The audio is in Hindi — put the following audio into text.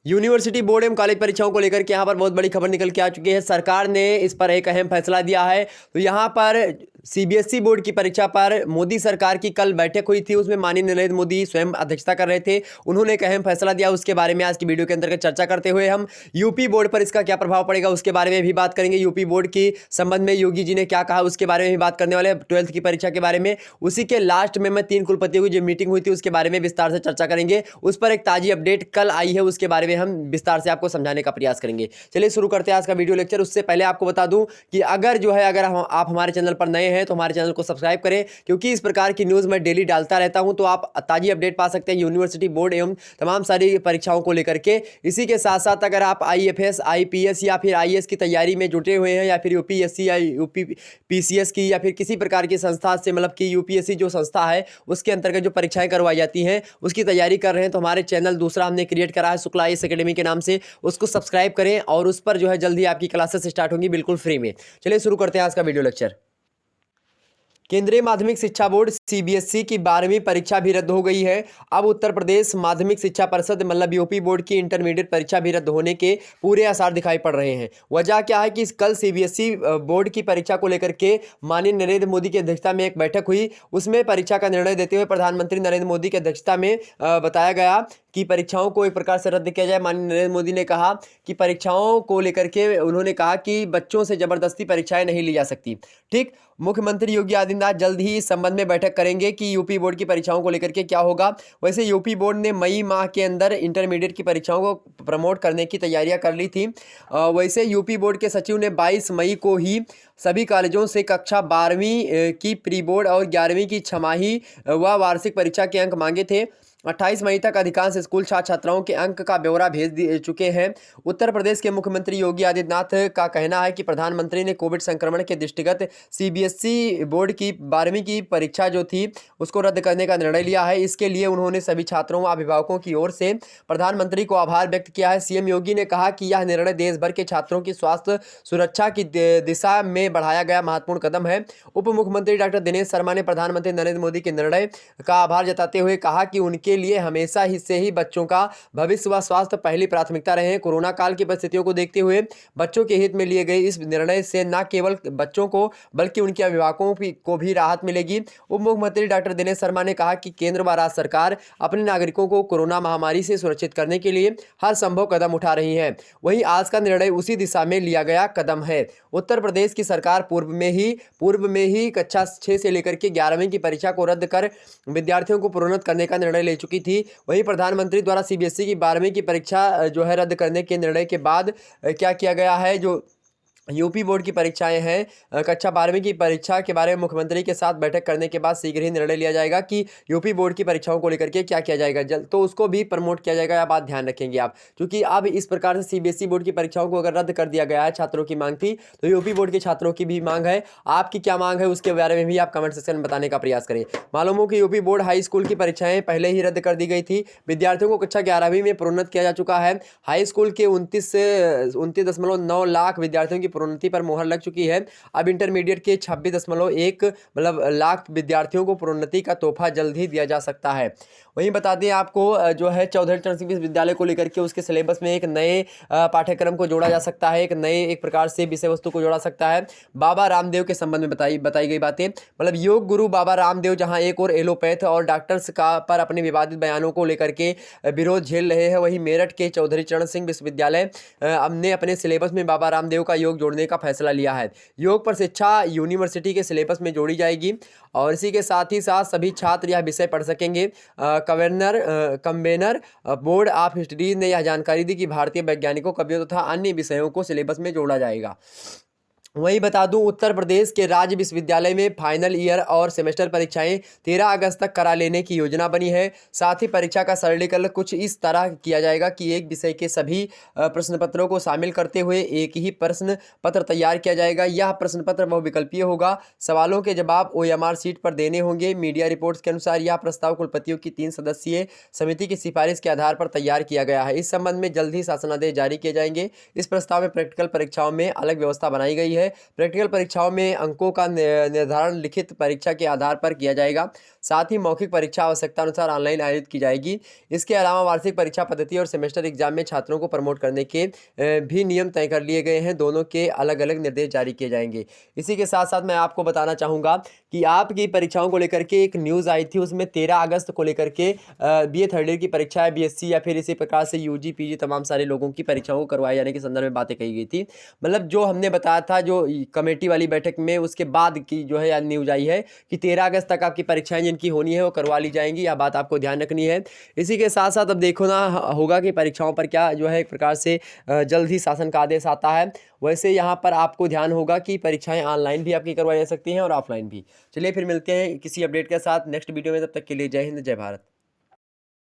यूनिवर्सिटी बोर्ड एवं कॉलेज परीक्षाओं को लेकर के यहाँ पर बहुत बड़ी खबर निकल के आ चुकी है। सरकार ने इस पर एक अहम फैसला दिया है। तो यहाँ पर सीबीएसई बोर्ड की परीक्षा पर मोदी सरकार की कल बैठक हुई थी, उसमें माननीय नरेंद्र मोदी स्वयं अध्यक्षता कर रहे थे। उन्होंने एक अहम फैसला दिया, उसके बारे में आज की वीडियो के अंतर्गत चर्चा करते हुए हम यूपी बोर्ड पर इसका क्या प्रभाव पड़ेगा उसके बारे में भी बात करेंगे। यूपी बोर्ड की संबंध में योगी जी ने क्या कहा उसके बारे में भी बात करने वाले हैं। 12th की परीक्षा के बारे में उसी के लास्ट में मैं 3 कुलपतियों की जो मीटिंग हुई थी उसके बारे में विस्तार से चर्चा करेंगे। उस पर एक ताजी अपडेट कल आई है, उसके बारे में हम विस्तार से आपको समझाने का प्रयास करेंगे। चलिए शुरू करते हैं आज का वीडियो लेक्चर। उससे पहले आपको बता दूं कि अगर आप हमारे चैनल पर नए हैं तो हमारे चैनल को सब्सक्राइब करें, क्योंकि इस प्रकार की न्यूज़ मैं डेली डालता रहता हूं, तो आप ताजी अपडेट पा सकते हैं यूनिवर्सिटी बोर्ड एवं तमाम सारी परीक्षाओं को लेकर के। इसी के साथ साथ अगर आप आईएफएस, आईपीएस या फिर आईएएस की तैयारी में जुटे हुए हैं, या फिर यूपीएससी या यूपी पीसीएस की या फिर किसी प्रकार की संस्था से, मतलब कि यूपीएससी जो संस्था है उसके अंतर्गत जो परीक्षाएं करवाई जाती हैं उसकी तैयारी कर रहे हैं, तो हमारे चैनल दूसरा हमने क्रिएट करा है शुक्ला आईएएस एकेडमी के नाम से, उसको सब्सक्राइब करें और उस पर जो है जल्दी आपकी क्लासेस स्टार्ट होंगी बिल्कुल फ्री में। चलिए शुरू करते हैं आज का वीडियो लेक्चर। केंद्रीय माध्यमिक शिक्षा बोर्ड सीबीएसई की 12वीं परीक्षा भी रद्द हो गई है। अब उत्तर प्रदेश माध्यमिक शिक्षा परिषद मतलब यूपी बोर्ड की इंटरमीडिएट परीक्षा भी रद्द होने के पूरे आसार दिखाई पड़ रहे हैं। वजह क्या है कि कल सीबीएसई बोर्ड की परीक्षा को लेकर के माननीय नरेंद्र मोदी की अध्यक्षता में एक बैठक हुई। उसमें परीक्षा का निर्णय देते हुए प्रधानमंत्री नरेंद्र मोदी की अध्यक्षता में बताया गया कि परीक्षाओं को एक प्रकार से रद्द किया जाए। माननीय नरेंद्र मोदी ने कहा कि परीक्षाओं को लेकर के उन्होंने कहा कि बच्चों से जबरदस्ती परीक्षाएं नहीं ली जा सकती। ठीक, मुख्यमंत्री योगी आदित्यनाथ जल्द ही इस संबंध में बैठक करेंगे कि यूपी बोर्ड की परीक्षाओं को लेकर के क्या होगा। वैसे यूपी बोर्ड ने मई माह के अंदर इंटरमीडिएट की परीक्षाओं को प्रमोट करने की तैयारियां कर ली थी। वैसे यूपी बोर्ड के सचिव ने 22 मई को ही सभी कॉलेजों से कक्षा 12वीं की प्री बोर्ड और 11वीं की छमाही व वार्षिक परीक्षा के अंक मांगे थे। 28 मई तक अधिकांश स्कूल छात्र छात्राओं के अंक का ब्यौरा भेज चुके हैं। उत्तर प्रदेश के मुख्यमंत्री योगी आदित्यनाथ का कहना है कि प्रधानमंत्री ने कोविड संक्रमण के दृष्टिगत सीबीएसई बोर्ड की 12वीं की परीक्षा जो थी उसको रद्द करने का निर्णय लिया है। इसके लिए उन्होंने सभी छात्रों व अभिभावकों की ओर से प्रधानमंत्री को आभार व्यक्त किया है। सीएम योगी ने कहा कि यह निर्णय देश भर के छात्रों की स्वास्थ्य सुरक्षा की दिशा में बढ़ाया गया महत्वपूर्ण कदम है। उप मुख्यमंत्री डॉक्टर दिनेश शर्मा ने प्रधानमंत्री नरेंद्र मोदी के निर्णय का आभार जताते हुए कहा कि उनके लिए हमेशा ही से ही बच्चों का भविष्य व स्वास्थ्य पहली प्राथमिकता रहे हैं। कोरोना काल की परिस्थितियों को देखते हुए बच्चों के हित में लिए गए इस निर्णय से न केवल बच्चों को बल्कि उनके अभिभावकों को भी राहत मिलेगी। उप मुख्यमंत्री डॉक्टर दिनेश शर्मा ने कहा कि केंद्र व राज्य सरकार अपने नागरिकों को कोरोना महामारी से सुरक्षित करने के लिए हर संभव कदम उठा रही है। वहीं आज का निर्णय उसी दिशा में लिया गया कदम है। उत्तर प्रदेश की सरकार पूर्व में ही कक्षा 6 से लेकर के 11वीं की परीक्षा को रद्द कर विद्यार्थियों को प्रोन्नत करने का निर्णय ले चुकी थी। वहीं प्रधानमंत्री द्वारा सीबीएसई की 12वीं की परीक्षा जो है रद्द करने के निर्णय के बाद क्या किया गया है, जो यूपी बोर्ड की परीक्षाएं हैं कक्षा 12वीं की परीक्षा के बारे में मुख्यमंत्री के साथ बैठक करने के बाद शीघ्र ही निर्णय लिया जाएगा कि यूपी बोर्ड की परीक्षाओं को लेकर के क्या किया जाएगा जल्द, तो उसको भी प्रमोट किया जाएगा। यह बात ध्यान रखेंगे आप, क्योंकि अब इस प्रकार से सीबीएसई बोर्ड की परीक्षाओं को अगर रद्द कर दिया गया है, छात्रों की मांग थी, तो यूपी बोर्ड के छात्रों की भी मांग है। आपकी क्या मांग है उसके बारे में भी आप कमेंट सेक्शन में बताने का प्रयास करें। मालूम हो कि यूपी बोर्ड हाई स्कूल की परीक्षाएं पहले ही रद्द कर दी गई थी। विद्यार्थियों को कक्षा 11वीं में प्रोन्नत किया जा चुका है। हाई स्कूल के 29.9 लाख विद्यार्थियों की प्रोन्नति पर मोहर लग चुकी है। अब इंटरमीडिएट के 26.1 लाख विद्यार्थियों को प्रोन्नति का तोहफा जल्द ही दिया जा सकता है। वहीं बता दें आपको जो है चौधरी चरण सिंह विश्वविद्यालय को लेकर के उसके सिलेबस में एक नए पाठ्यक्रम को जोड़ा जा सकता है, एक प्रकार से विषय वस्तु को जोड़ा सकता है। बाबा रामदेव के संबंध में बताई गई बातें, मतलब योग गुरु बाबा रामदेव जहां एक और एलोपैथ और डॉक्टर्स का पर अपने विवादित बयानों को लेकर के विरोध झेल रहे हैं, वहीं मेरठ के चौधरी चरण सिंह विश्वविद्यालय ने अपने सिलेबस में बाबा रामदेव का योग जोड़ने का फैसला लिया है। योग पर शिक्षा यूनिवर्सिटी के सिलेबस में जोड़ी जाएगी और इसी के साथ ही साथ सभी छात्र यह विषय पढ़ सकेंगे। कन्वेनर बोर्ड ऑफ स्टडीज ने यह जानकारी दी कि भारतीय वैज्ञानिकों, कवियों तथा अन्य विषयों को सिलेबस में जोड़ा जाएगा। वहीं बता दूं उत्तर प्रदेश के राज्य विश्वविद्यालय में फाइनल ईयर और सेमेस्टर परीक्षाएं 13 अगस्त तक करा लेने की योजना बनी है। साथ ही परीक्षा का सरलीकरण कुछ इस तरह किया जाएगा कि एक विषय के सभी प्रश्न पत्रों को शामिल करते हुए एक ही प्रश्न पत्र तैयार किया जाएगा। यह प्रश्न पत्र बहुविकल्पीय होगा। सवालों के जवाब OMR सीट पर देने होंगे। मीडिया रिपोर्ट्स के अनुसार यह प्रस्ताव कुलपतियों की 3 सदस्यीय समिति की सिफारिश के आधार पर तैयार किया गया है। इस संबंध में जल्द ही शासनादेश जारी किए जाएंगे। इस प्रस्ताव में प्रैक्टिकल परीक्षाओं में अलग व्यवस्था बनाई गई है। प्रैक्टिकल परीक्षाओं में अंकों का निर्धारण लिखित परीक्षा के आधार पर किया जाएगा। साथ ही मौखिक परीक्षा आवश्यकता अनुसार ऑनलाइन आयोजित की जाएगी। इसके अलावा वार्षिक परीक्षा पद्धति और सेमेस्टर एग्जाम में छात्रों को प्रमोट करने के भी नियम तय कर लिए गए हैं। दोनों के अलग अलग निर्देश जारी किए जाएंगे। इसी के साथ साथ मैं आपको बताना चाहूँगा कि आपकी परीक्षाओं को लेकर के एक न्यूज़ आई थी, उसमें 13 अगस्त को लेकर के बीए थर्ड ईयर की परीक्षा है, बीएससी या फिर इसी प्रकार से यूजी पीजी तमाम सारे लोगों की परीक्षाओं को करवाए जाने के संदर्भ में बातें कही गई थी। मतलब जो हमने बताया था जो कमेटी वाली बैठक में, उसके बाद की जो है न्यूज़ आई है कि 13 अगस्त तक आपकी परीक्षाएं जिनकी होनी है वो करवा ली जाएंगी। यह बात आपको ध्यान रखनी है। इसी के साथ साथ अब देखो ना होगा कि परीक्षाओं पर क्या जो है एक प्रकार से जल्द ही शासन का आदेश आता है। वैसे यहाँ पर आपको ध्यान होगा कि परीक्षाएं ऑनलाइन भी आपकी करवाई जा सकती हैं और ऑफलाइन भी। चलिए फिर मिलते हैं किसी अपडेट के साथ नेक्स्ट वीडियो में। तब तक के लिए जय हिंद, जय भारत।